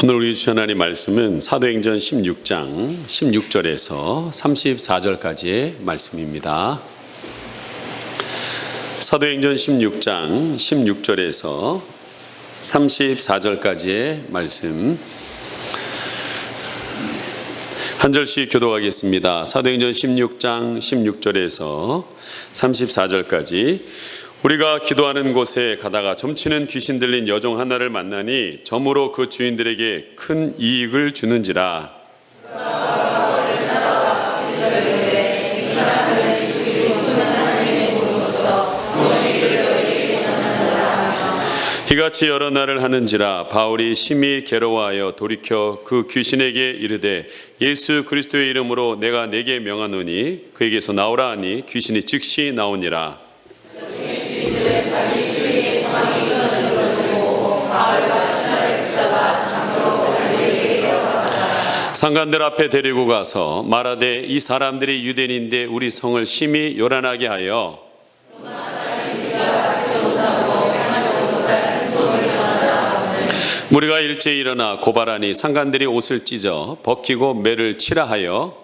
오늘 우리 주신 하나님 말씀은 사도행전 16장 16절에서 34절까지의 말씀입니다. 사도행전 16장 16절에서 34절까지의 말씀 한 절씩 교독하겠습니다. 사도행전 16장 16절에서 34절까지. 우리가 기도하는 곳에 가다가 점치는 귀신 들린 여종 하나를 만나니 점으로 그 주인들에게 큰 이익을 주는지라. 이같이 여러 날을 하는지라. 바울이 심히 괴로워하여 돌이켜 그 귀신에게 이르되 예수 그리스도의 이름으로 내가 네게 명하노니 그에게서 나오라 하니 귀신이 즉시 나오니라. 상관들 앞에 데리고 가서 말하되 이 사람들이 유대인인데 우리 성을 심히 요란하게 하여 무리가 일제히 일어나 고발하니 상관들이 옷을 찢어 벗기고 매를 치라 하여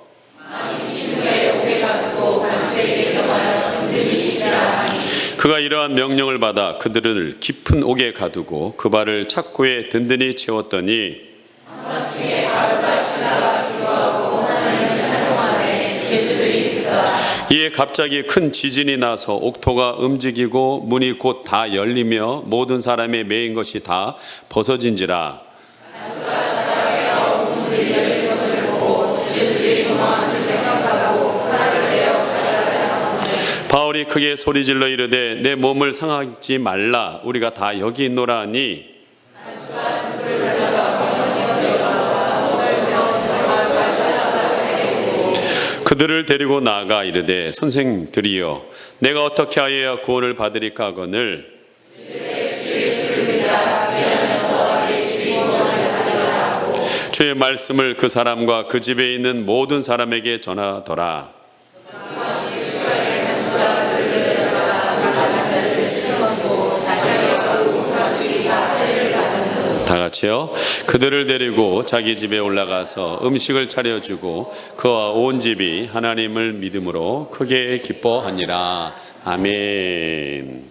그가 이러한 명령을 받아 그들을 깊은 옥에 가두고 그 발을 착고에 든든히 채웠더니 이에 갑자기 큰 지진이 나서 옥토가 움직이고 문이 곧 다 열리며 모든 사람의 매인 것이 다 벗어진지라. 바울이 크게 소리질러 이르되 내 몸을 상하지 말라. 우리가 다 여기 있노라 하니 그들을 데리고 나아가 이르되 선생들이여 내가 어떻게 하여야 구원을 받으리까 하거늘 주의 말씀을 그 사람과 그 집에 있는 모든 사람에게 전하더라. 다 같이요. 그들을 데리고 자기 집에 올라가서 음식을 차려주고 그와 온 집이 하나님을 믿음으로 크게 기뻐하니라. 아멘.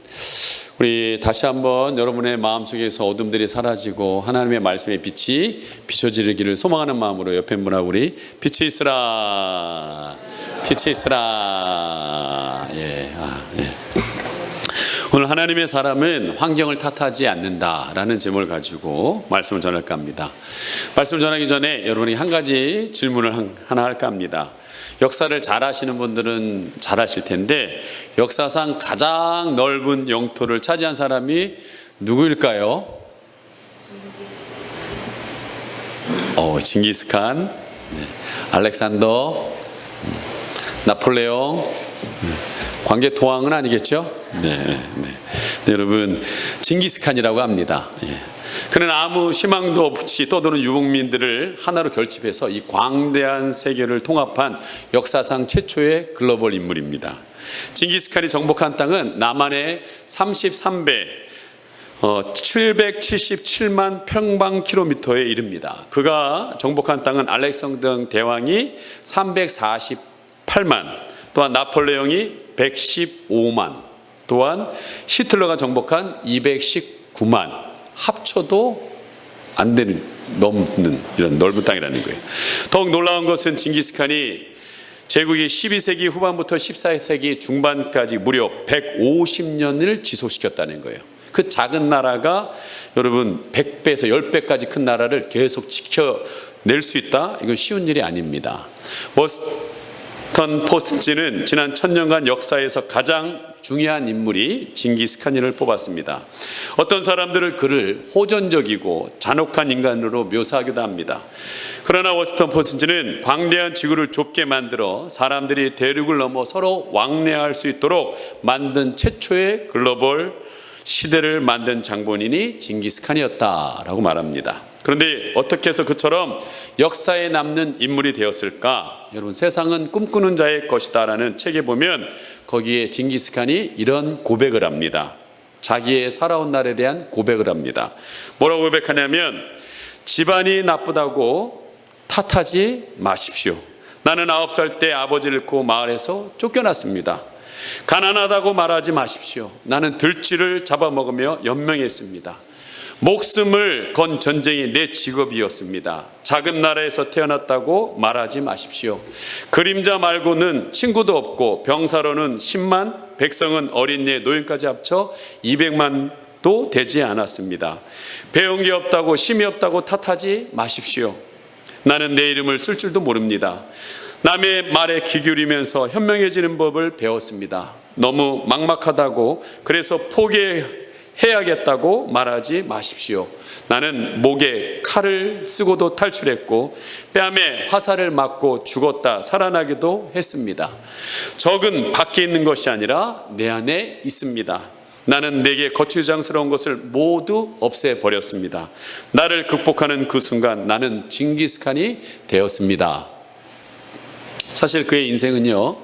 우리 다시 한번 여러분의 마음속에서 어둠들이 사라지고 하나님의 말씀의 빛이 비춰지기를 소망하는 마음으로 옆에 분하고 우리 빛이 있으라. 빛이 있으라. 예. 오늘 하나님의 사람은 환경을 탓하지 않는다라는 제목을 가지고 말씀을 전할까 합니다. 말씀을 전하기 전에 여러분이 한 가지 질문을 하나 할까 합니다. 역사를 잘 아시는 분들은 잘 아실 텐데 역사상 가장 넓은 영토를 차지한 사람이 누구일까요? 징기스칸, 알렉산더, 나폴레옹, 광개토왕은 아니겠죠? 네, 여러분 징기스칸이라고 합니다. 그는 아무 희망도 없이 떠도는 유목민들을 하나로 결집해서 이 광대한 세계를 통합한 역사상 최초의 글로벌 인물입니다. 징기스칸이 정복한 땅은 남한의 33배 777만 평방킬로미터에 이릅니다. 그가 정복한 땅은 알렉산더 대왕이 348만, 또한 나폴레옹이 115만, 또한 히틀러가 정복한 219만, 합쳐도 안 되는, 넘는 이런 넓은 땅이라는 거예요. 더욱 놀라운 것은 징기스칸이 제국이 12세기 후반부터 14세기 중반까지 무려 150년을 지속시켰다는 거예요. 그 작은 나라가 여러분 100배에서 10배까지 큰 나라를 계속 지켜낼 수 있다? 이건 쉬운 일이 아닙니다. 워싱턴 포스트는 지난 1000년간 역사에서 가장 중요한 인물이 징기스칸을 뽑았습니다. 어떤 사람들은 그를 호전적이고 잔혹한 인간으로 묘사하기도 합니다. 그러나 워싱턴 포스트는 광대한 지구를 좁게 만들어 사람들이 대륙을 넘어 서로 왕래할 수 있도록 만든 최초의 글로벌 시대를 만든 장본인이 징기스칸이었다라고 말합니다. 그런데 어떻게 해서 그처럼 역사에 남는 인물이 되었을까? 여러분, 세상은 꿈꾸는 자의 것이다 라는 책에 보면 거기에 징기스칸이 이런 고백을 합니다. 자기의 살아온 날에 대한 고백을 합니다. 뭐라고 고백하냐면 집안이 나쁘다고 탓하지 마십시오. 나는 9살 때 아버지를 잃고 마을에서 쫓겨났습니다. 가난하다고 말하지 마십시오. 나는 들쥐를 잡아먹으며 연명했습니다. 목숨을 건 전쟁이 내 직업이었습니다. 작은 나라에서 태어났다고 말하지 마십시오. 그림자 말고는 친구도 없고 병사로는 10만, 백성은 어린애 노인까지 합쳐 200만도 되지 않았습니다. 배운 게 없다고 힘이 없다고 탓하지 마십시오. 나는 내 이름을 쓸 줄도 모릅니다. 남의 말에 귀 기울이면서 현명해지는 법을 배웠습니다. 너무 막막하다고 그래서 포기해야겠다고 말하지 마십시오. 나는 목에 칼을 쓰고도 탈출했고 뺨에 화살을 맞고 죽었다 살아나기도 했습니다. 적은 밖에 있는 것이 아니라 내 안에 있습니다. 나는 내게 거추장스러운 것을 모두 없애버렸습니다. 나를 극복하는 그 순간 나는 징기스칸이 되었습니다. 사실 그의 인생은요,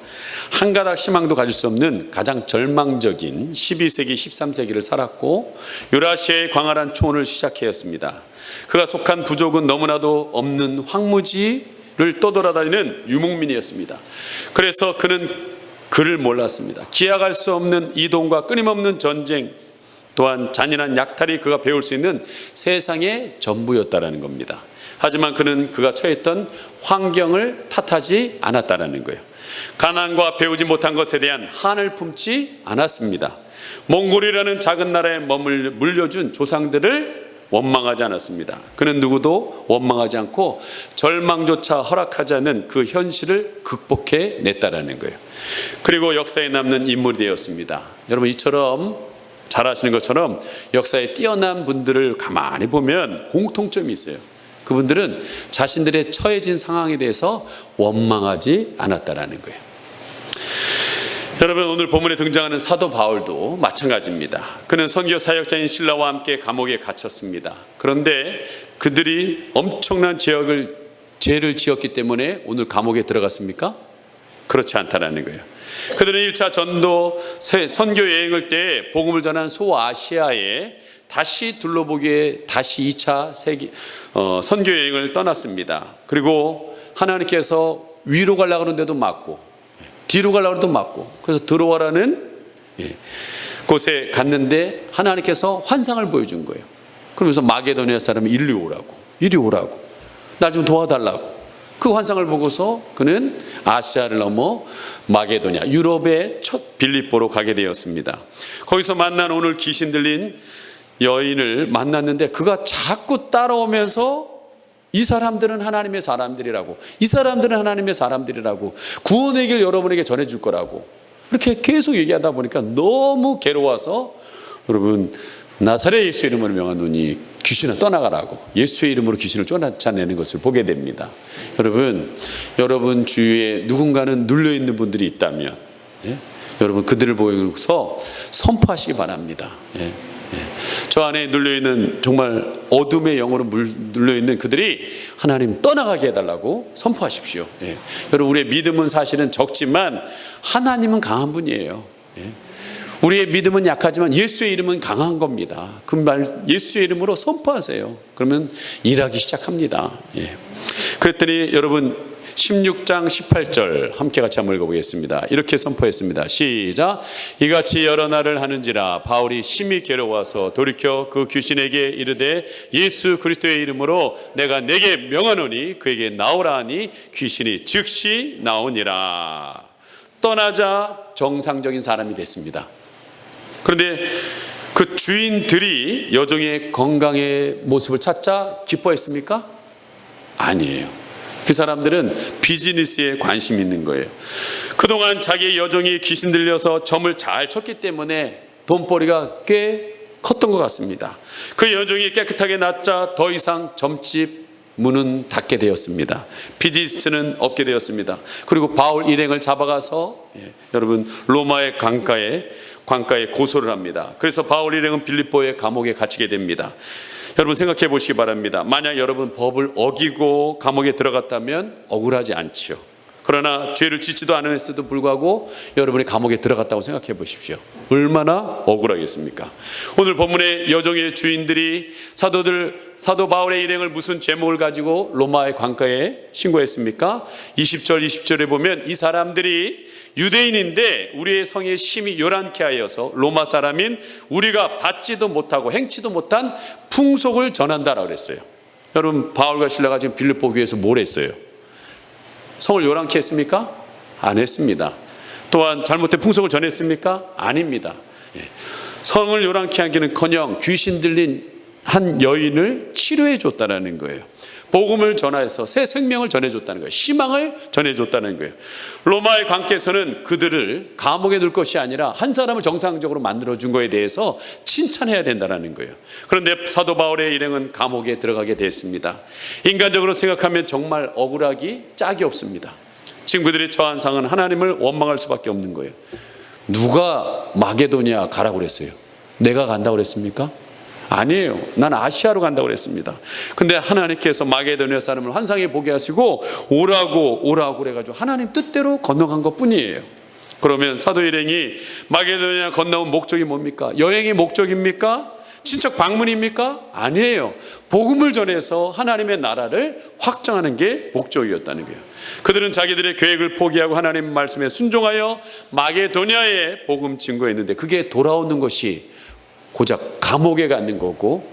한 가닥 희망도 가질 수 없는 가장 절망적인 12세기, 13세기를 살았고 유라시아의 광활한 초원을 시작하였습니다. 그가 속한 부족은 너무나도 없는 황무지를 떠돌아다니는 유목민이었습니다. 그래서 그는 그를 몰랐습니다. 기약할 수 없는 이동과 끊임없는 전쟁, 또한 잔인한 약탈이 그가 배울 수 있는 세상의 전부였다라는 겁니다. 하지만 그는 그가 처했던 환경을 탓하지 않았다라는 거예요. 가난과 배우지 못한 것에 대한 한을 품지 않았습니다. 몽골이라는 작은 나라에 물려준 조상들을 원망하지 않았습니다. 그는 누구도 원망하지 않고 절망조차 허락하지 않는 그 현실을 극복해 냈다라는 거예요. 그리고 역사에 남는 인물이 되었습니다. 여러분, 이처럼 잘 아시는 것처럼 역사에 뛰어난 분들을 가만히 보면 공통점이 있어요. 그분들은 자신들의 처해진 상황에 대해서 원망하지 않았다라는 거예요. 여러분, 오늘 본문에 등장하는 사도 바울도 마찬가지입니다. 그는 선교 사역자인 실라와 함께 감옥에 갇혔습니다. 그런데 그들이 엄청난 죄를 지었기 때문에 오늘 감옥에 들어갔습니까? 그렇지 않다라는 거예요. 그들은 1차 전도 선교 여행을 때 복음을 전한 소아시아에 다시 둘러보기에 다시 2차 선교 여행을 떠났습니다. 그리고 하나님께서 위로 가려고 하는데도 맞고 뒤로 가려고 해도 맞고, 그래서 들어와라는 곳에 갔는데 하나님께서 환상을 보여준 거예요. 그러면서 마게도니아 사람이 이리 오라고 날 좀 도와달라고. 그 환상을 보고서 그는 아시아를 넘어 마게도니아, 유럽의 첫 빌립보로 가게 되었습니다. 거기서 만난 오늘 귀신 들린 여인을 만났는데 그가 자꾸 따라오면서 이 사람들은 하나님의 사람들이라고, 이 사람들은 하나님의 사람들이라고, 구원의 길 여러분에게 전해줄 거라고 이렇게 계속 얘기하다 보니까 너무 괴로워서, 여러분, 나사렛 예수 이름으로 명하노니 귀신은 떠나가라고 예수의 이름으로 귀신을 쫓아내는 것을 보게 됩니다. 여러분 주위에 누군가는 눌려있는 분들이 있다면 여러분 그들을 보고서 선포하시기 바랍니다. 저 안에 눌려있는 정말 어둠의 영으로 눌려있는 그들이 하나님 떠나가게 해달라고 선포하십시오. 여러분, 우리의 믿음은 사실은 적지만 하나님은 강한 분이에요. 우리의 믿음은 약하지만 예수의 이름은 강한 겁니다. 그 말 예수의 이름으로 선포하세요. 그러면 일하기 시작합니다. 그랬더니 여러분 16장 18절 함께 같이 한번 읽어보겠습니다. 이렇게 선포했습니다. 시작. 이같이 여러 날을 하는지라 바울이 심히 괴로워서 돌이켜 그 귀신에게 이르되 예수 그리스도의 이름으로 내가 내게 명하노니 그에게 나오라 하니 귀신이 즉시 나오니라. 떠나자 정상적인 사람이 됐습니다. 그런데 그 주인들이 여종의 건강의 모습을 찾자 기뻐했습니까? 아니에요. 그 사람들은 비즈니스에 관심이 있는 거예요. 그동안 자기의 여종이 귀신 들려서 점을 잘 쳤기 때문에 돈벌이가 꽤 컸던 것 같습니다. 그 여종이 깨끗하게 낫자 더 이상 점집 문은 닫게 되었습니다. 비즈니스는 없게 되었습니다. 그리고 바울 일행을 잡아가서 여러분 로마의 관가에 고소를 합니다. 그래서 바울 일행은 빌립보의 감옥에 갇히게 됩니다. 여러분 생각해 보시기 바랍니다. 만약 여러분 법을 어기고 감옥에 들어갔다면 억울하지 않지요. 그러나 죄를 짓지도 않았음에도 불구하고 여러분이 감옥에 들어갔다고 생각해 보십시오. 얼마나 억울하겠습니까? 오늘 본문의 여종의 주인들이 사도 바울의 일행을 무슨 제목을 가지고 로마의 관가에 신고했습니까? 20절에 보면 이 사람들이 유대인인데 우리의 성에 심히 요란케 하여서 로마 사람인 우리가 받지도 못하고 행치도 못한 풍속을 전한다라고 그랬어요. 여러분, 바울과 실라가 지금 빌립보 교회에서 뭘 했어요? 성을 요란케 했습니까? 안 했습니다. 또한 잘못된 풍속을 전했습니까? 아닙니다. 성을 요란케 하기는커녕 귀신 들린 한 여인을 치료해 줬다는 거예요. 복음을 전하여서 새 생명을 전해줬다는 거예요. 희망을 전해줬다는 거예요. 로마의 관께서는 그들을 감옥에 넣을 것이 아니라 한 사람을 정상적으로 만들어준 거에 대해서 칭찬해야 된다는 거예요. 그런데 사도 바울의 일행은 감옥에 들어가게 됐습니다. 인간적으로 생각하면 정말 억울하기 짝이 없습니다. 친구들이 처한 상은 하나님을 원망할 수밖에 없는 거예요. 누가 마게도니아 가라고 그랬어요? 내가 간다고 그랬습니까? 아니에요. 난 아시아로 간다고 그랬습니다. 근데 하나님께서 마게도니아 사람을 환상에 보게 하시고 오라고 그래가지고 하나님 뜻대로 건너간 것 뿐이에요. 그러면 사도 일행이 마게도니아 건너온 목적이 뭡니까? 여행의 목적입니까? 친척 방문입니까? 아니에요. 복음을 전해서 하나님의 나라를 확장하는 게 목적이었다는 거예요. 그들은 자기들의 계획을 포기하고 하나님 말씀에 순종하여 마게도니아에 복음 증거했는데 그게 돌아오는 것이 고작 감옥에 가는 거고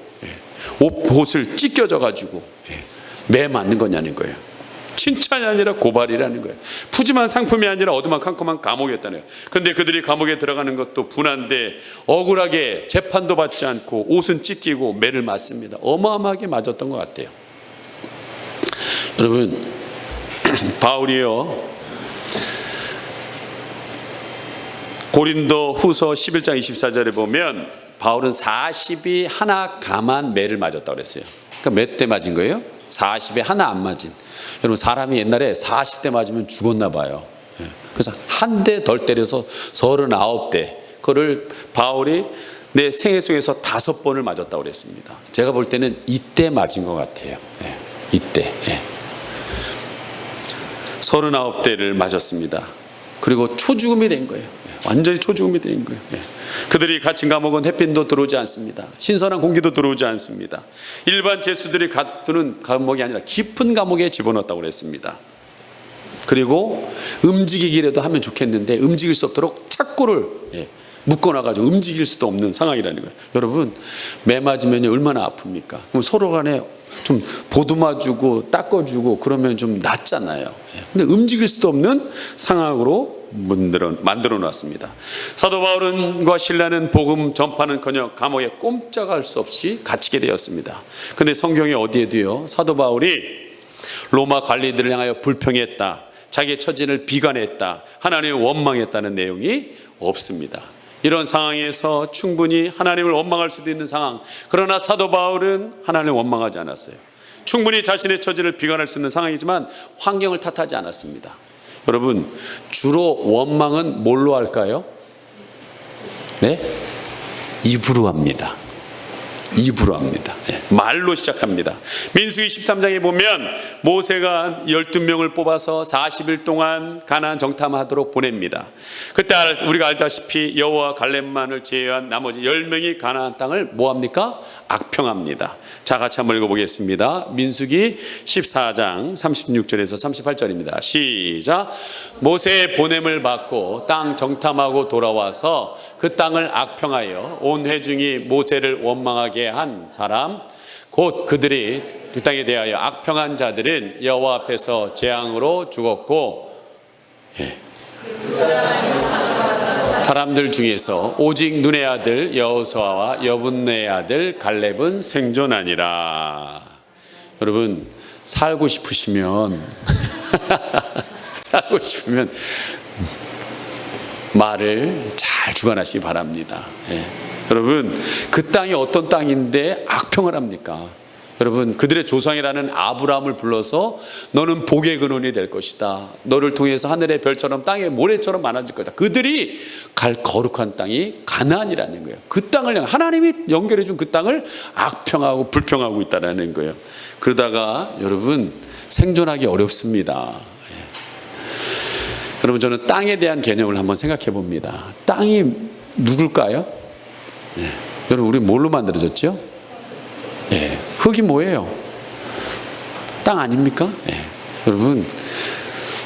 옷을 찢겨져 가지고 매 맞는 거냐는 거예요. 칭찬이 아니라 고발이라는 거예요. 푸짐한 상품이 아니라 어두컴컴한 감옥이었다는 거예요. 그런데 그들이 감옥에 들어가는 것도 분한데 억울하게 재판도 받지 않고 옷은 찢기고 매를 맞습니다. 어마어마하게 맞았던 것 같아요. 여러분, 바울이요 고린도 후서 11장 24절에 보면 바울은 40이 하나 감한 매를 맞았다고 그랬어요. 그러니까 몇 대 맞은 거예요? 40에 하나 안 맞은. 여러분, 사람이 옛날에 40대 맞으면 죽었나 봐요. 그래서 한 대 덜 때려서 39대. 그거를 바울이 내 생애 속에서 5번을 맞았다고 그랬습니다. 제가 볼 때는 이때 맞은 것 같아요. 이때. 39대를 맞았습니다. 그리고 초죽음이 된 거예요. 완전히 초죽음이 된 거예요. 그들이 갇힌 감옥은 햇빛도 들어오지 않습니다. 신선한 공기도 들어오지 않습니다. 일반 죄수들이 가두는 감옥이 아니라 깊은 감옥에 집어넣었다고 그랬습니다. 그리고 움직이기라도 하면 좋겠는데 움직일 수 없도록 착고를 묶어놔가지고 움직일 수도 없는 상황이라는 거예요. 여러분, 매 맞으면 얼마나 아픕니까? 그럼 서로 간에 좀 보듬어주고 닦아주고 그러면 좀 낫잖아요. 근데 움직일 수도 없는 상황으로 만들어 놨습니다. 사도 바울과 실라는 복음 전파는커녕 감옥에 꼼짝할 수 없이 갇히게 되었습니다. 그런데 성경에 어디에도요 사도 바울이 로마 관리들을 향하여 불평했다, 자기의 처진을 비관했다, 하나님을 원망했다는 내용이 없습니다. 이런 상황에서 충분히 하나님을 원망할 수도 있는 상황, 그러나 사도 바울은 하나님을 원망하지 않았어요. 충분히 자신의 처지를 비관할 수 있는 상황이지만 환경을 탓하지 않았습니다. 여러분, 주로 원망은 뭘로 할까요? 네? 입으로 합니다. 입으로 합니다. 말로 시작합니다. 민수기 13장에 보면 모세가 12명을 뽑아서 40일 동안 가나안 정탐하도록 보냅니다. 그때 우리가 알다시피 여호와 갈렙만을 제외한 나머지 10명이 가나안 땅을 뭐합니까? 악평합니다. 자, 같이 한번 읽어보겠습니다. 민수기 14장 36절에서 38절입니다. 시작. 모세의 보냄을 받고 땅 정탐하고 돌아와서 그 땅을 악평하여 온 회중이 모세를 원망하게 한 사람, 곧 그들이 그 땅에 대하여 악평한 자들은 여호와 앞에서 재앙으로 죽었고, 사람들 중에서 오직 눈의 아들 여호수아와 여분네의 아들 갈렙은 생존하니라. 여러분, 살고 싶으시면 말을 잘 주관하시기 바랍니다. 여러분, 그 땅이 어떤 땅인데 악평을 합니까? 여러분, 그들의 조상이라는 아브라함을 불러서 너는 복의 근원이 될 것이다, 너를 통해서 하늘의 별처럼 땅의 모래처럼 많아질 거다. 그들이 갈 거룩한 땅이 가나안이라는 거예요. 그 땅을 하나님이 연결해 준 그 땅을 악평하고 불평하고 있다는 거예요. 그러다가 여러분, 생존하기 어렵습니다. 여러분, 저는 땅에 대한 개념을 한번 생각해 봅니다. 땅이 누굴까요? 여러분, 우리 뭘로 만들어졌죠? 흙이 뭐예요? 땅 아닙니까? 여러분,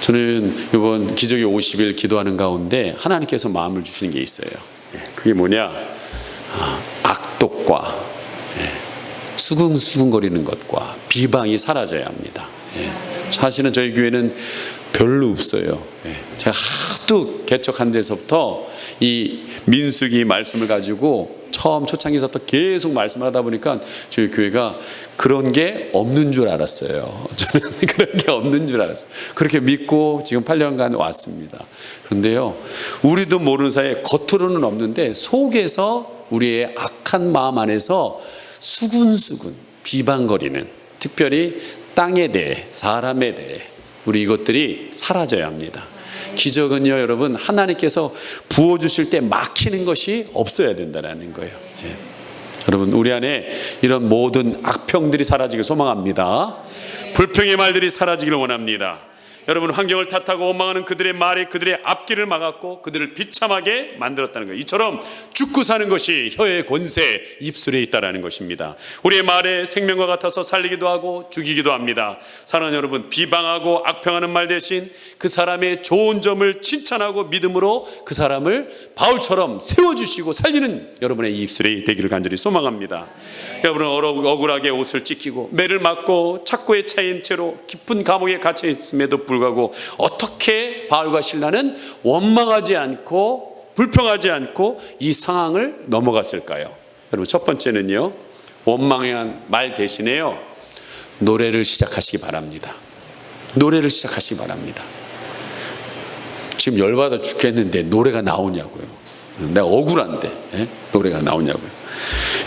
저는 이번 기적의 50일 기도하는 가운데 하나님께서 마음을 주시는 게 있어요. 그게 뭐냐? 악독과 수근수근거리는 것과 비방이 사라져야 합니다. 사실은 저희 교회는 별로 없어요. 제가 하도 개척한 데서부터 이 민수기 말씀을 가지고 처음 초창기서부터 계속 말씀을 하다 보니까 저희 교회가 그런 게 없는 줄 알았어요. 저는 그런 게 없는 줄 알았어요. 그렇게 믿고 지금 8년간 왔습니다. 그런데요, 우리도 모르는 사이에 겉으로는 없는데 속에서 우리의 악한 마음 안에서 수근수근 비방거리는, 특별히 땅에 대해, 사람에 대해 우리 이것들이 사라져야 합니다. 기적은요, 여러분, 하나님께서 부어주실 때 막히는 것이 없어야 된다는 거예요. 여러분, 우리 안에 이런 모든 악평들이 사라지길 소망합니다. 불평의 말들이 사라지기를 원합니다. 여러분, 환경을 탓하고 원망하는 그들의 말이 그들의 앞길을 막았고 그들을 비참하게 만들었다는 거예요. 이처럼 죽고 사는 것이 혀의 권세, 입술에 있다는 것입니다. 우리의 말에 생명과 같아서 살리기도 하고 죽이기도 합니다. 사랑하는 여러분, 비방하고 악평하는 말 대신 그 사람의 좋은 점을 칭찬하고 믿음으로 그 사람을 바울처럼 세워주시고 살리는 여러분의 입술이 되기를 간절히 소망합니다. 여러분은 억울하게 옷을 찢기고 매를 맞고 착고에 차인 채로 깊은 감옥에 갇혀 있음에도 불구하고 어떻게 바울과 실라는 원망하지 않고 불평하지 않고 이 상황을 넘어갔을까요? 여러분, 첫 번째는요, 원망한 말 대신에요, 노래를 시작하시기 바랍니다. 노래를 시작하시기 바랍니다. 지금 열받아 죽겠는데 노래가 나오냐고요. 내가 억울한데 노래가 나오냐고요.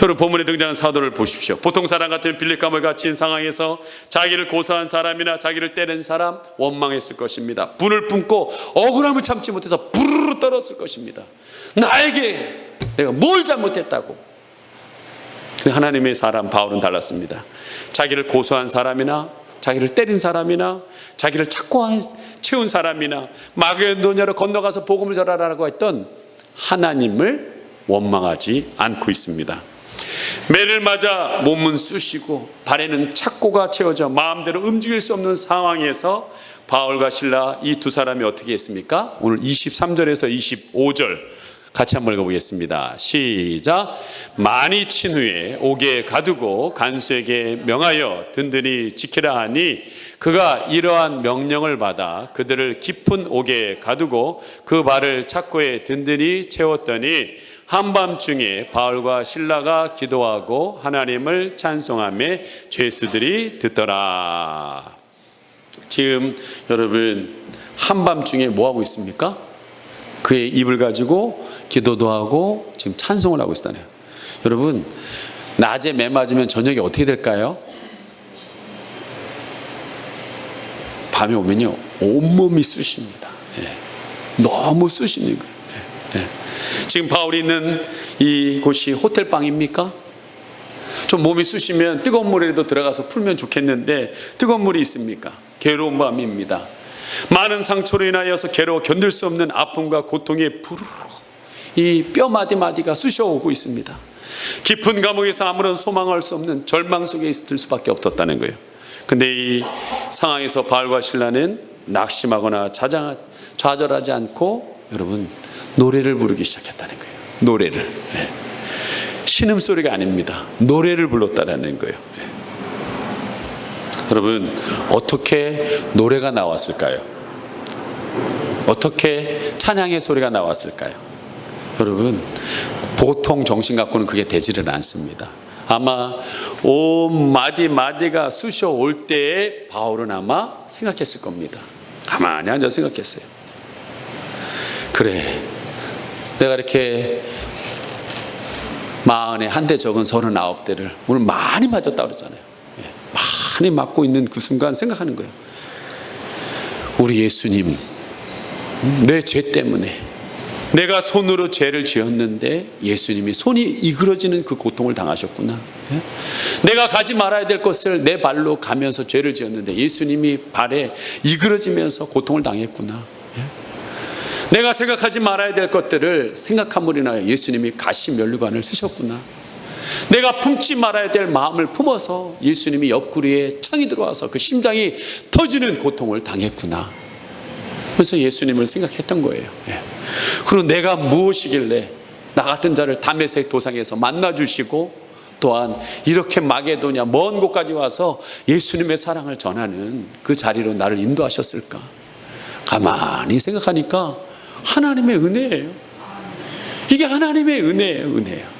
여러분, 본문에 등장한 사도를 보십시오. 보통 사람 같으면 빌립감을 갇힌 상황에서 자기를 고소한 사람이나 자기를 때린 사람 원망했을 것입니다. 분을 품고 억울함을 참지 못해서 부르르 떨었을 것입니다. 나에게 내가 뭘 잘못했다고. 하나님의 사람 바울은 달랐습니다. 자기를 고소한 사람이나 자기를 때린 사람이나 자기를 찾고 채운 사람이나 마게도냐로 건너가서 복음을 전하라고 했던 하나님을 원망하지 않고 있습니다. 매를 맞아 몸은 쑤시고 발에는 착고가 채워져 마음대로 움직일 수 없는 상황에서 바울과 실라 이 두 사람이 어떻게 했습니까? 오늘 23절에서 25절 같이 한번 읽어보겠습니다. 시작. 많이 친 후에 옥에 가두고 간수에게 명하여 든든히 지키라 하니 그가 이러한 명령을 받아 그들을 깊은 옥에 가두고 그 발을 착고에 든든히 채웠더니 한밤중에 바울과 실라가 기도하고 하나님을 찬송하며 죄수들이 듣더라. 지금 여러분, 한밤중에 뭐하고 있습니까? 그의 입을 가지고 기도도 하고 지금 찬송을 하고 있다네요. 여러분, 낮에 매 맞으면 저녁에 어떻게 될까요? 밤에 오면요, 온몸이 쑤십니다. 너무 쑤시는 거예요. 지금 바울이 있는 이곳이 호텔방입니까? 좀 몸이 쑤시면 뜨거운 물에도 들어가서 풀면 좋겠는데 뜨거운 물이 있습니까? 괴로운 밤입니다. 많은 상처로 인하여서 괴로워 견딜 수 없는 아픔과 고통에 부르르 이 뼈 마디마디가 쑤셔오고 있습니다. 깊은 감옥에서 아무런 소망할 수 없는 절망 속에 있을 수밖에 없었다는 거예요. 근데 이 상황에서 바울과 실라는 낙심하거나 좌절하지 않고 여러분, 노래를 부르기 시작했다는 거예요. 노래를. 신음소리가 아닙니다. 노래를 불렀다는 거예요. 여러분, 어떻게 노래가 나왔을까요? 어떻게 찬양의 소리가 나왔을까요? 여러분, 보통 정신 갖고는 그게 되지를 않습니다. 아마 온 마디마디가 쑤셔올 때에 바울은 아마 생각했을 겁니다. 가만히 앉아 생각했어요. 그래, 내가 이렇게 40에 한 대 적은 39대를 오늘 많이 맞았다고 그랬잖아요. 많이 맞고 있는 그 순간 생각하는 거예요. 우리 예수님, 내 죄 때문에 내가 손으로 죄를 지었는데 예수님이 손이 이그러지는 그 고통을 당하셨구나. 내가 가지 말아야 될 것을 내 발로 가면서 죄를 지었는데 예수님이 발에 이그러지면서 고통을 당했구나. 내가 생각하지 말아야 될 것들을 생각함으로 인하여 예수님이 가시 면류관을 쓰셨구나. 내가 품지 말아야 될 마음을 품어서 예수님이 옆구리에 창이 들어와서 그 심장이 터지는 고통을 당했구나. 그래서 예수님을 생각했던 거예요. 그리고 내가 무엇이길래 나 같은 자를 다메섹 도상에서 만나주시고 또한 이렇게 마게도냐 먼 곳까지 와서 예수님의 사랑을 전하는 그 자리로 나를 인도하셨을까. 가만히 생각하니까 하나님의 은혜예요. 이게 하나님의 은혜예요.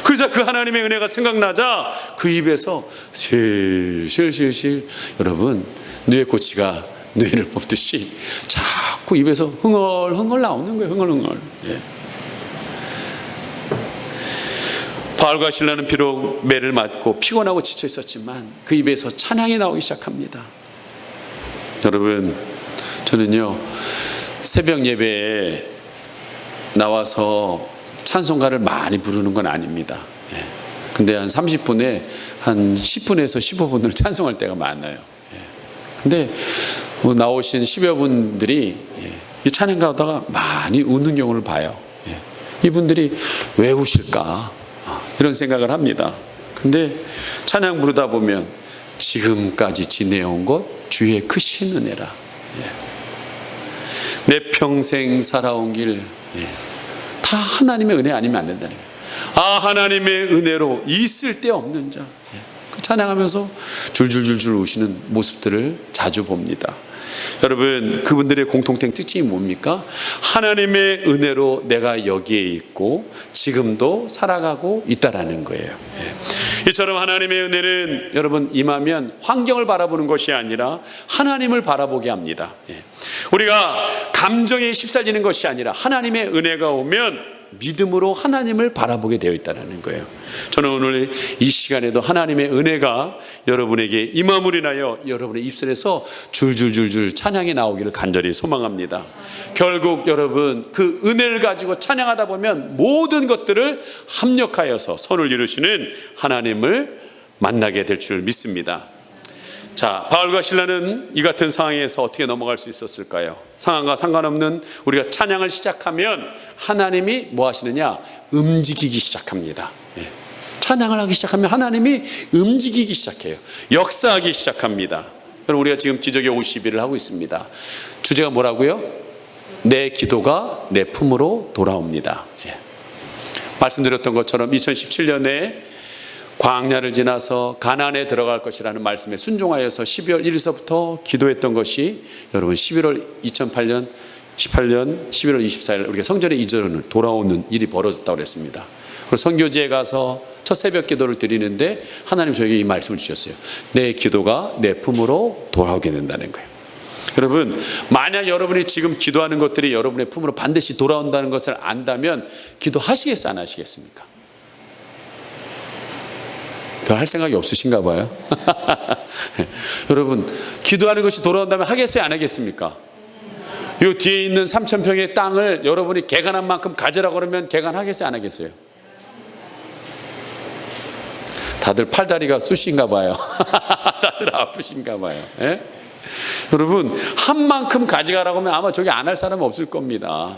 그래서 그 하나님의 은혜가 생각나자 그 입에서 실실실실 여러분 누에꼬치가 누에를 뽑듯이 자꾸 입에서 흥얼흥얼 나오는 거예요. 흥얼흥얼. 바울과 실라는 비록 매를 맞고 피곤하고 지쳐 있었지만 그 입에서 찬양이 나오기 시작합니다. 여러분, 저는요 새벽 예배에 나와서 찬송가를 많이 부르는 건 아닙니다. 근데 한 30분에 한 10분에서 15분을 찬송할 때가 많아요. 근데 나오신 10여 분들이 이 찬양가 하다가 많이 우는 경우를 봐요. 이분들이 왜 우실까 이런 생각을 합니다. 근데 찬양 부르다 보면 지금까지 지내온 것 주의 크신 은혜라. 내 평생 살아온 길 다 하나님의 은혜 아니면 안 된다는 거예요. 아, 하나님의 은혜로 있을 데 없는 자. 그 찬양하면서 줄줄줄줄 우시는 모습들을 자주 봅니다. 여러분, 그분들의 공통된 특징이 뭡니까? 하나님의 은혜로 내가 여기에 있고 지금도 살아가고 있다라는 거예요. 이처럼 하나님의 은혜는 여러분 임하면 환경을 바라보는 것이 아니라 하나님을 바라보게 합니다. 우리가 감정에 휩쓸리는 것이 아니라 하나님의 은혜가 오면 믿음으로 하나님을 바라보게 되어 있다는 거예요. 저는 오늘 이 시간에도 하나님의 은혜가 여러분에게 임함으로 인하여 여러분의 입술에서 줄줄줄줄 찬양이 나오기를 간절히 소망합니다. 결국 여러분 그 은혜를 가지고 찬양하다 보면 모든 것들을 합력하여서 선을 이루시는 하나님을 만나게 될 줄 믿습니다. 자, 바울과 실라는 이 같은 상황에서 어떻게 넘어갈 수 있었을까요? 상황과 상관없는 우리가 찬양을 시작하면 하나님이 뭐 하시느냐? 움직이기 시작합니다. 찬양을 하기 시작하면 하나님이 움직이기 시작해요. 역사하기 시작합니다. 여러분, 우리가 지금 기적의 50일을 하고 있습니다. 주제가 뭐라고요? 내 기도가 내 품으로 돌아옵니다. 말씀드렸던 것처럼 2017년에 광야를 지나서 가나안에 들어갈 것이라는 말씀에 순종하여서 12월 1일서부터 기도했던 것이 여러분 11월 2008년 18년 11월 24일 우리가 성전의 이전을 돌아오는 일이 벌어졌다고 그랬습니다. 그리고 선교지에 가서 첫 새벽 기도를 드리는데 하나님 저에게 이 말씀을 주셨어요. 내 기도가 내 품으로 돌아오게 된다는 거예요. 여러분, 만약 여러분이 지금 기도하는 것들이 여러분의 품으로 반드시 돌아온다는 것을 안다면 기도하시겠어요, 안 하시겠습니까? 별 할 생각이 없으신가 봐요. 여러분, 기도하는 것이 돌아온다면 하겠어요, 안 하겠습니까? 이 뒤에 있는 3,000평의 땅을 여러분이 개간한 만큼 가지라고 그러면 개간하겠어요, 안 하겠어요? 다들 팔다리가 쑤신가 봐요. 다들 아프신가 봐요. 여러분, 한 만큼 가져가라고 하면 아마 저기 안 할 사람은 없을 겁니다.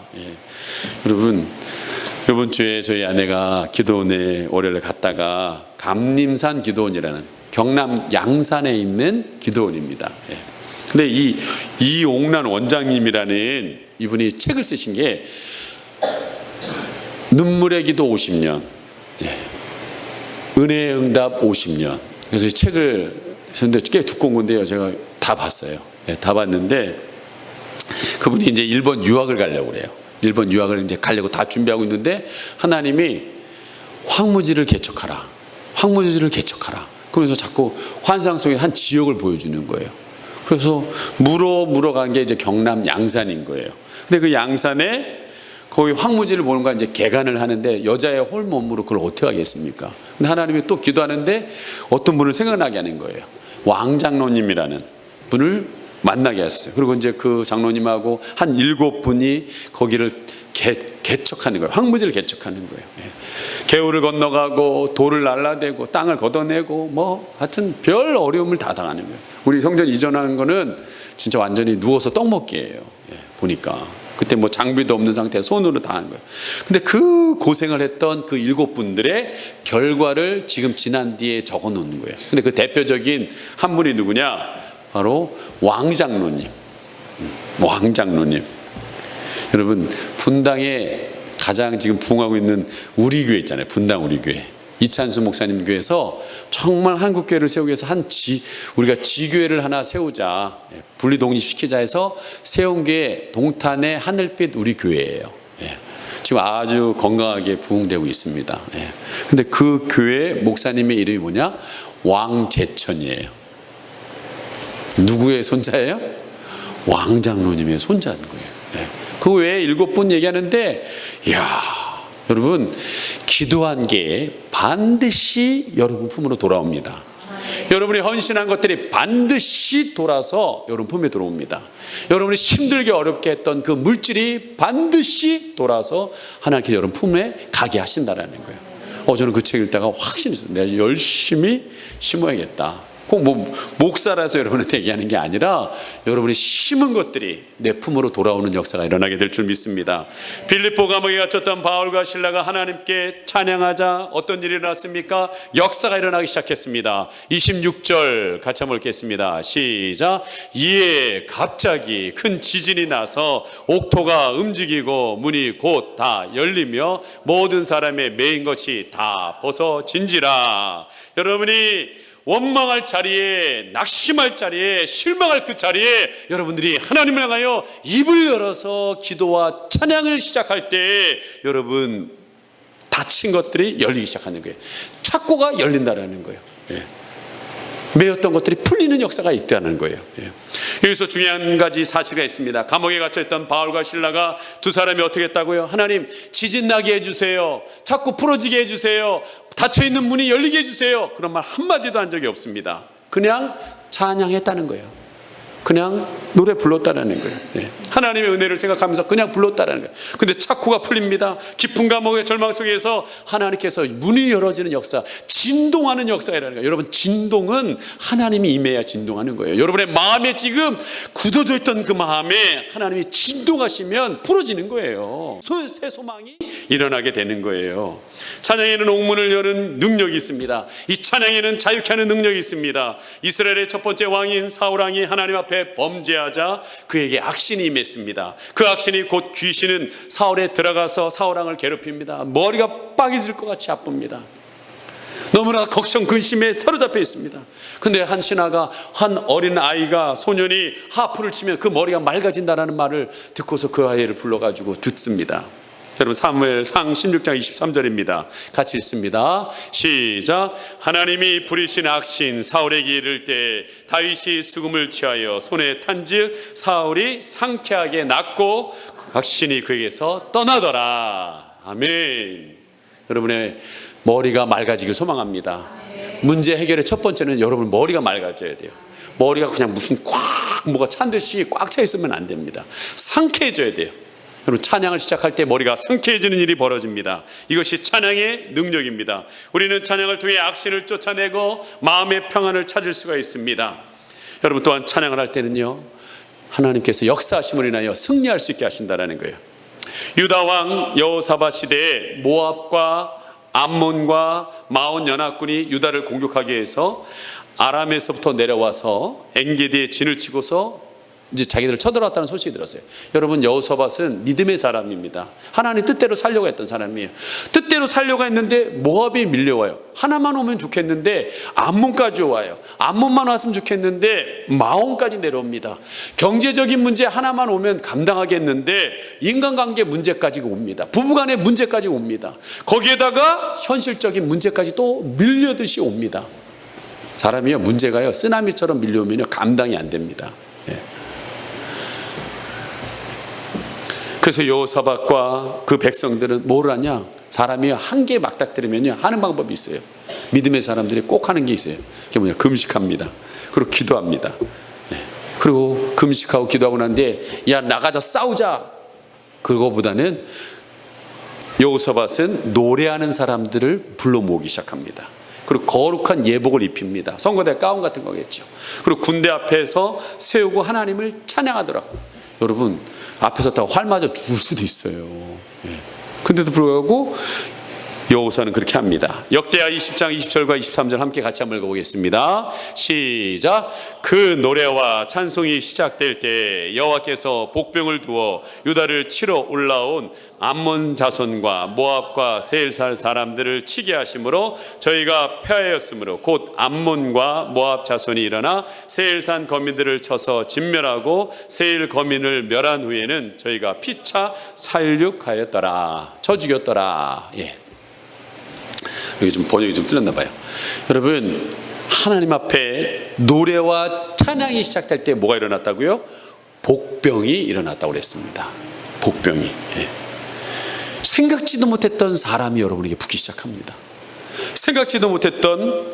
여러분, 이번 주에 저희 아내가 기도원에 월요일에 갔다가 감림산 기도원이라는 경남 양산에 있는 기도원입니다. 근데 이 이옥란 원장님이라는 이분이 책을 쓰신 게 눈물의 기도 50년, 은혜의 응답 50년. 그래서 이 책을 썼는데 꽤 두꺼운 건데요. 제가 다 봤어요. 다 봤는데 그분이 이제 일본 유학을 가려고 그래요. 일본 유학을 이제 가려고 다 준비하고 있는데 하나님이 황무지를 개척하라. 황무지를 개척하라. 그러면서 자꾸 환상 속에 한 지역을 보여주는 거예요. 그래서 물어간 게 이제 경남 양산인 거예요. 근데 그 양산에 거기 황무지를 보는 거 이제 개간을 하는데 여자의 홀 몸으로 그걸 어떻게 하겠습니까? 근데 하나님이 또 기도하는데 어떤 분을 생각나게 하는 거예요. 왕장로님이라는 분을 만나게 했어요. 그리고 이제 그 장로님하고 한 7분이 거기를 개척하는 거예요. 황무지를 개척하는 거예요. 개울을 건너가고 돌을 날라대고 땅을 걷어내고 뭐 하여튼 별 어려움을 다 당하는 거예요. 우리 성전 이전하는 거는 진짜 완전히 누워서 떡 먹기예요. 보니까. 그때 뭐 장비도 없는 상태에 손으로 다 한 거예요. 근데 그 고생을 했던 그 7분들의 결과를 지금 지난 뒤에 적어 놓는 거예요. 근데 그 대표적인 한 분이 누구냐? 바로 왕장로님. 왕장로님. 여러분, 분당에 가장 지금 부흥하고 있는 우리 교회 있잖아요. 분당 우리 교회. 이찬수 목사님 교회에서 정말 한국 교회를 세우기 위해서 우리가 지교회를 하나 세우자, 분리 독립시키자 해서 세운 게 동탄의 하늘빛 우리 교회예요. 지금 아주 건강하게 부흥되고 있습니다. 근데 그 교회 목사님의 이름이 뭐냐? 왕재천이에요. 누구의 손자예요? 왕장로님의 손자인 거예요. 그 외에 7분 얘기하는데, 이야, 여러분, 기도한 게 반드시 여러분 품으로 돌아옵니다. 여러분이 헌신한 것들이 반드시 돌아서 여러분 품에 들어옵니다. 여러분이 힘들게 어렵게 했던 그 물질이 반드시 돌아서 하나님께서 여러분 품에 가게 하신다라는 거예요. 저는 그 책 읽다가 확신했어요. 내가 열심히 심어야겠다. 꼭 목사라서 여러분한테 얘기하는 게 아니라 여러분이 심은 것들이 내 품으로 돌아오는 역사가 일어나게 될 줄 믿습니다. 빌립보 감옥에 갇혔던 바울과 실라가 하나님께 찬양하자 어떤 일이 일어났습니까? 역사가 일어나기 시작했습니다. 26절 같이 한번 읽겠습니다. 시작. 이에 갑자기 큰 지진이 나서 옥토가 움직이고 문이 곧 다 열리며 모든 사람의 매인 것이 다 벗어진지라. 여러분이 원망할 자리에, 낙심할 자리에, 실망할 그 자리에 여러분들이 하나님을 향하여 입을 열어서 기도와 찬양을 시작할 때 여러분 닫힌 것들이 열리기 시작하는 거예요. 창고가 열린다라는 거예요. 매였던 것들이 풀리는 역사가 있다는 거예요. 여기서 중요한 한 가지 사실이 있습니다. 감옥에 갇혀있던 바울과 실라가 두 사람이 어떻게 했다고요? 하나님, 지진 나게 해주세요. 자꾸 풀어지게 해주세요. 닫혀있는 문이 열리게 해주세요. 그런 말 한마디도 한 적이 없습니다. 그냥 찬양했다는 거예요. 그냥 노래 불렀다라는 거예요. 하나님의 은혜를 생각하면서 그냥 불렀다라는 거예요. 근데 창고가 풀립니다. 깊은 감옥의 절망 속에서 하나님께서 문이 열어지는 역사, 진동하는 역사라는 거예요. 여러분, 진동은 하나님이 임해야 진동하는 거예요. 여러분의 마음에 지금 굳어져 있던 그 마음에 하나님이 진동하시면 풀어지는 거예요. 새 소망이 일어나게 되는 거예요. 찬양에는 옥문을 여는 능력이 있습니다. 이 찬양에는 자유케 하는 능력이 있습니다. 이스라엘의 첫 번째 왕인 사울왕이 하나님 앞에 범죄하자 그에게 악신이 임했습니다. 그 악신이 곧 귀신은 사울에 들어가서 사울왕을 괴롭힙니다. 머리가 빠개질 것 같이 아픕니다. 너무나 걱정 근심에 사로잡혀 있습니다. 근데 한 신하가, 한 어린 아이가, 소년이 하프를 치면 그 머리가 맑아진다는 말을 듣고서 그 아이를 불러가지고 듣습니다. 여러분, 사무엘상 16장 23절입니다. 같이 읽습니다. 시작. 하나님이 부리신 악신 사울에게 이를 때 다윗이 수금을 취하여 손에 탄즉 사울이 상쾌하게 낫고 악신이 그에게서 떠나더라. 아멘. 여러분의 머리가 맑아지길 소망합니다. 문제 해결의 첫 번째는 여러분 머리가 맑아져야 돼요. 머리가 그냥 무슨 뭐가 찬 듯이 꽉 차 있으면 안 됩니다. 상쾌해져야 돼요. 여러분, 찬양을 시작할 때 머리가 상쾌해지는 일이 벌어집니다. 이것이 찬양의 능력입니다. 우리는 찬양을 통해 악신을 쫓아내고 마음의 평안을 찾을 수가 있습니다. 여러분, 또한 찬양을 할 때는요, 하나님께서 역사하심을 인하여 승리할 수 있게 하신다는 거예요. 유다왕 여호사밧 시대에 모압과 암몬과 마온 연합군이 유다를 공격하기 위해서 아람에서부터 내려와서 엔게디에 진을 치고서 이제 자기들을 쳐들어왔다는 소식이 들었어요. 여러분, 여호사밧은 믿음의 사람입니다. 하나님 뜻대로 살려고 했던 사람이에요. 뜻대로 살려고 했는데 모압이 밀려와요. 하나만 오면 좋겠는데 암몬까지 와요. 암몬만 왔으면 좋겠는데 마온까지 내려옵니다. 경제적인 문제 하나만 오면 감당하겠는데 인간관계 문제까지 옵니다. 부부간의 문제까지 옵니다. 거기에다가 현실적인 문제까지 또 밀려듯이 옵니다. 사람이요, 문제가요, 쓰나미처럼 밀려오면 감당이 안 됩니다. 그래서 여호사밧과 그 백성들은 뭘 하냐? 사람이 한계에 막닥뜨리면요, 하는 방법이 있어요. 믿음의 사람들이 꼭 하는 게 있어요. 그게 뭐냐? 금식합니다. 그리고 기도합니다. 그리고 금식하고 기도하고 난 뒤에 야, 나가자, 싸우자. 그거보다는 여호사밧은 노래하는 사람들을 불러 모으기 시작합니다. 그리고 거룩한 예복을 입힙니다. 선거대 가운 같은 거겠죠. 그리고 군대 앞에서 세우고 하나님을 찬양하더라고요. 여러분, 앞에서 다가 활 맞아 죽을 수도 있어요. 예. 근데도 불구하고 여호수아는 그렇게 합니다. 역대하 20장 20절과 23절 함께 같이 한번 읽어보겠습니다. 시작. 그 노래와 찬송이 시작될 때 여호와께서 복병을 두어 유다를 치러 올라온 암몬 자손과 모압과 세일살 사람들을 치게 하심으로 저희가 패하였으므로 곧 암몬과 모압 자손이 일어나 세일산 거민들을 쳐서 진멸하고 세일 거민을 멸한 후에는 저희가 피차 살육하였더라. 쳐 죽였더라. 예. 여기 좀 번역이 좀 틀렸나 봐요. 여러분, 하나님 앞에 노래와 찬양이 시작될 때 뭐가 일어났다고요? 복병이 일어났다고 그랬습니다. 복병이. 예. 생각지도 못했던 사람이 여러분에게 붙기 시작합니다. 생각지도 못했던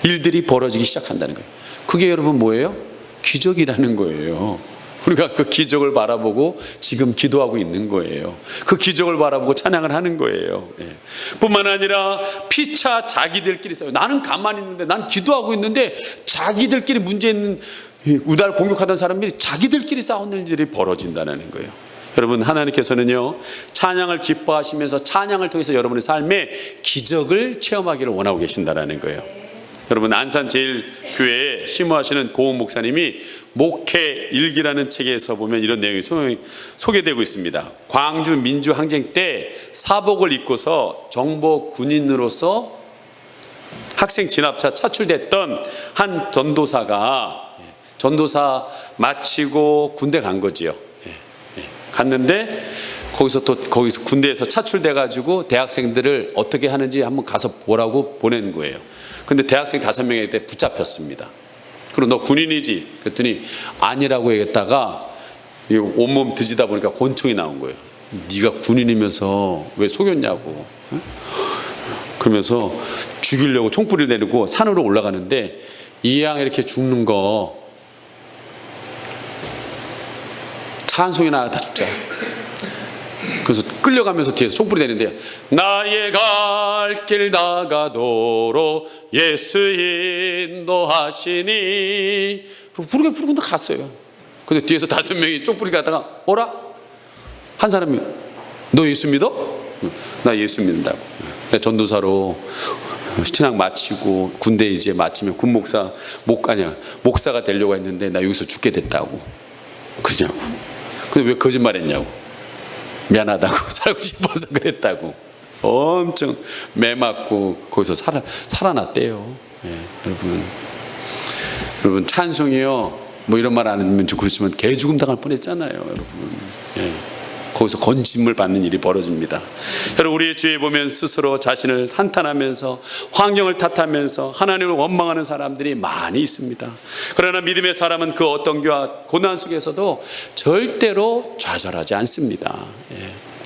일들이 벌어지기 시작한다는 거예요. 그게 여러분 뭐예요? 기적이라는 거예요. 우리가 그 기적을 바라보고 지금 기도하고 있는 거예요. 그 기적을 바라보고 찬양을 하는 거예요. 예. 뿐만 아니라 피차 자기들끼리 싸워요. 나는 가만히 있는데, 난 기도하고 있는데 자기들끼리 문제 있는 우달 공격하던 사람들이 자기들끼리 싸우는 일이 벌어진다는 거예요. 여러분, 하나님께서는요, 찬양을 기뻐하시면서 찬양을 통해서 여러분의 삶에 기적을 체험하기를 원하고 계신다는 거예요. 여러분, 안산제일교회에 심호하시는 고은 목사님이 목회 일기라는 책에서 보면 이런 내용이 소개되고 있습니다. 광주 민주항쟁 때 사복을 입고서 정보 군인으로서 학생 진압차 차출됐던 한 전도사가 전도사 마치고 군대 간 거지요. 갔는데 거기서 군대에서 차출돼 가지고 대학생들을 어떻게 하는지 한번 가서 보라고 보낸 거예요. 근데 대학생 5명한테 붙잡혔습니다. 그리고 너 군인이지? 그랬더니 아니라고 얘기했다가 온몸 드지다 보니까 권총이 나온 거예요. 네가 군인이면서 왜 속였냐고. 그러면서 죽이려고 총불을 내리고 산으로 올라가는데 이 양 이렇게 죽는 거 차 한 송이 나다 죽자. 그래서 끌려가면서 뒤에서 총불이 되는데 나의 갈 길 나가도록 예수 인도하시니 부르게 갔어요. 근데 뒤에서 5명이 총불이 가다가 뭐라? 한 사람이 너 예수 믿어? 나 예수 믿는다고. 나 전도사로 신앙 마치고 군대 이제 마치면 목사가 되려고 했는데 나 여기서 죽게 됐다고. 그러냐고. 근데 왜 거짓말했냐고. 미안하다고, 살고 싶어서 그랬다고. 엄청 매맞고 거기서 살아났대요. 예, 여러분 찬송이요, 뭐 이런 말 안 하면 좀 그렇지만 개죽음 당할 뻔했잖아요, 여러분. 예. 거기서 건짐을 받는 일이 벌어집니다. 여러분, 우리의 주위에 보면 스스로 자신을 한탄하면서 환경을 탓하면서 하나님을 원망하는 사람들이 많이 있습니다. 그러나 믿음의 사람은 그 어떤 고난 속에서도 절대로 좌절하지 않습니다.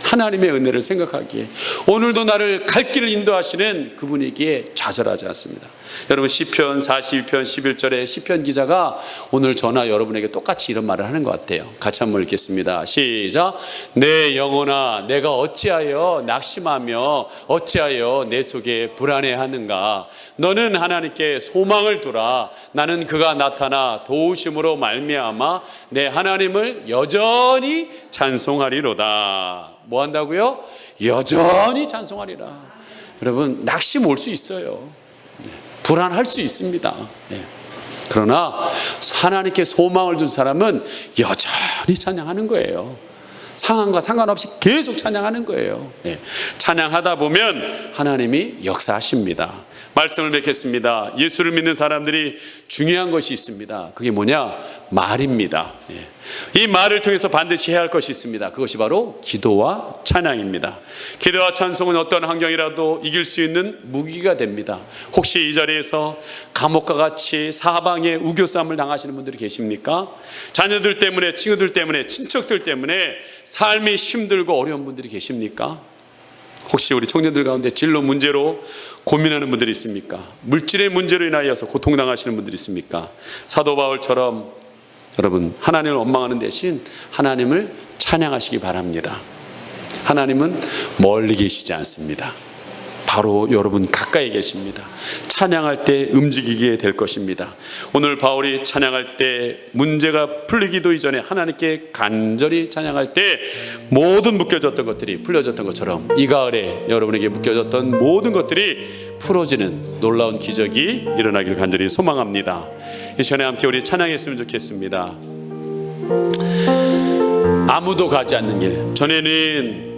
하나님의 은혜를 생각하기에 오늘도 나를 갈 길을 인도하시는 그분이기에 좌절하지 않습니다. 여러분, 시편 42편 11절에 시편 기자가 오늘 저나 여러분에게 똑같이 이런 말을 하는 것 같아요. 같이 한번 읽겠습니다. 시작. 내 영혼아, 내가 어찌하여 낙심하며 어찌하여 내 속에 불안해하는가. 너는 하나님께 소망을 두라. 나는 그가 나타나 도우심으로 말미암아 내 하나님을 여전히 찬송하리로다. 뭐 한다고요? 여전히 찬송하리라. 여러분, 낙심 올 수 있어요. 불안할 수 있습니다. 그러나 하나님께 소망을 둔 사람은 여전히 찬양하는 거예요. 상황과 상관없이 계속 찬양하는 거예요. 찬양하다 보면 하나님이 역사하십니다. 말씀을 맺겠습니다. 예수를 믿는 사람들이 중요한 것이 있습니다. 그게 뭐냐? 말입니다. 이 말을 통해서 반드시 해야 할 것이 있습니다. 그것이 바로 기도와 찬양입니다. 기도와 찬송은 어떤 환경이라도 이길 수 있는 무기가 됩니다. 혹시 이 자리에서 감옥과 같이 사방에 우겨싸움을 당하시는 분들이 계십니까? 자녀들 때문에, 친구들 때문에, 친척들 때문에 삶이 힘들고 어려운 분들이 계십니까? 혹시 우리 청년들 가운데 진로 문제로 고민하는 분들이 있습니까? 물질의 문제로 인하여서 고통당하시는 분들이 있습니까? 사도 바울처럼 여러분, 하나님을 원망하는 대신 하나님을 찬양하시기 바랍니다. 하나님은 멀리 계시지 않습니다. 바로 여러분 가까이 계십니다. 찬양할 때 움직이게 될 것입니다. 오늘 바울이 찬양할 때 문제가 풀리기도 이전에 하나님께 간절히 찬양할 때 모든 묶여졌던 것들이 풀려졌던 것처럼 이 가을에 여러분에게 묶여졌던 모든 것들이 풀어지는 놀라운 기적이 일어나기를 간절히 소망합니다. 이 시간에 함께 우리 찬양했으면 좋겠습니다. 아무도 가지 않는 길. 전에는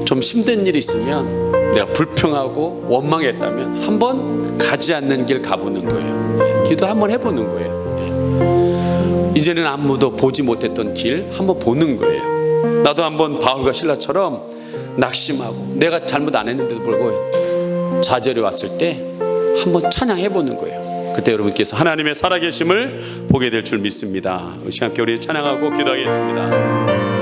좀 힘든 일이 있으면 내가 불평하고 원망했다면 한번 가지 않는 길 가보는 거예요. 기도 한번 해보는 거예요. 이제는 아무도 보지 못했던 길 한번 보는 거예요. 나도 한번 바울과 실라처럼 낙심하고 내가 잘못 안 했는데도 불구하고 좌절이 왔을 때 한번 찬양해보는 거예요. 그때 여러분께서 하나님의 살아계심을 보게 될 줄 믿습니다. 이 시간 함께 우리 찬양하고 기도하겠습니다.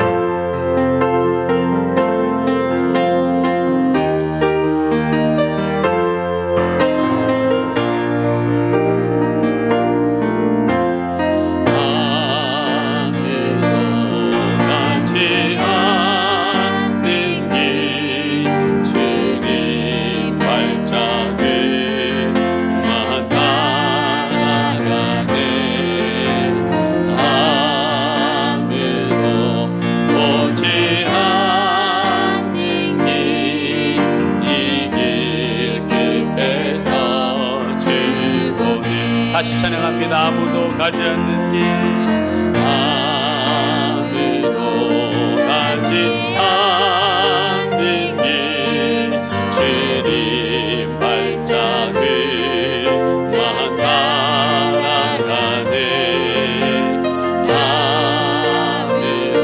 다시 찬양합니다. 아무도 가지 않는 길, 아무도 가지 않는 길, 주님 발자국만 따라가네. 아무도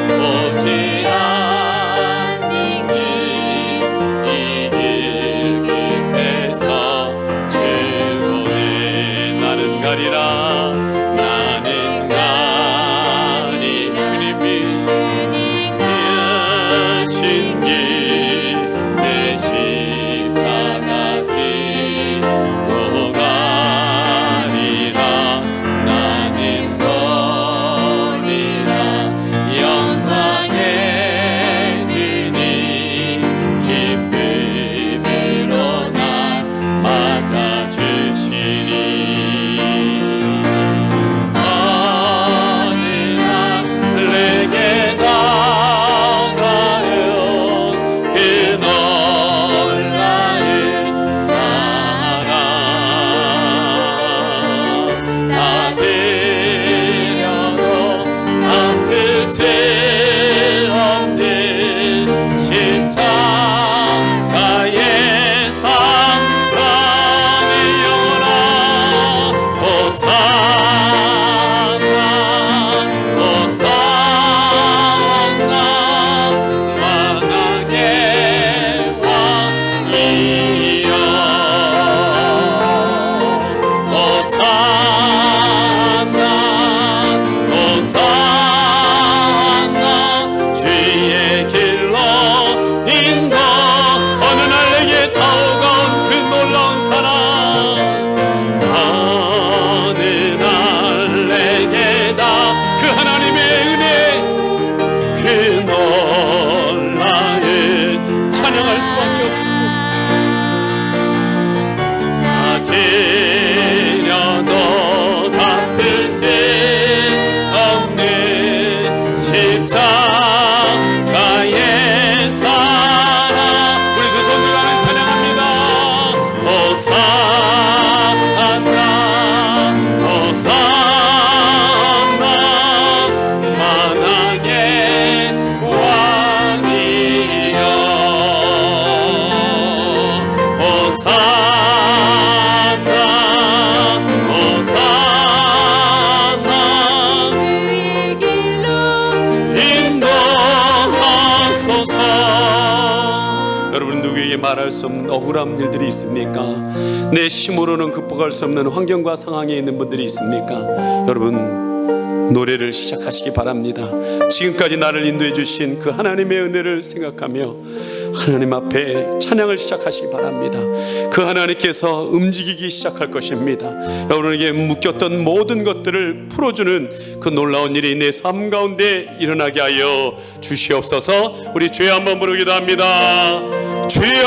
보지 않는 길, 이 길 끝에서 가리라. 나는 가리 주님이 이으신 길 내 십자가 지고 가리라. 나는 거리라 영광의 주님 기쁨으로 날 맞아주시리. 여러분 누구에게 말할 수 없는 억울한 일들이 있습니까? 내 힘으로는 극복할 수 없는 환경과 상황에 있는 분들이 있습니까? 여러분 노래를 시작하시기 바랍니다. 지금까지 나를 인도해 주신 그 하나님의 은혜를 생각하며 하나님 앞에 찬양을 시작하시기 바랍니다. 그 하나님께서 움직이기 시작할 것입니다. 여러분에게 묶였던 모든 것들을 풀어주는 그 놀라운 일이 내 삶 가운데 일어나게 하여 주시옵소서. 우리 주여 한번 부르기도 합니다. 주여.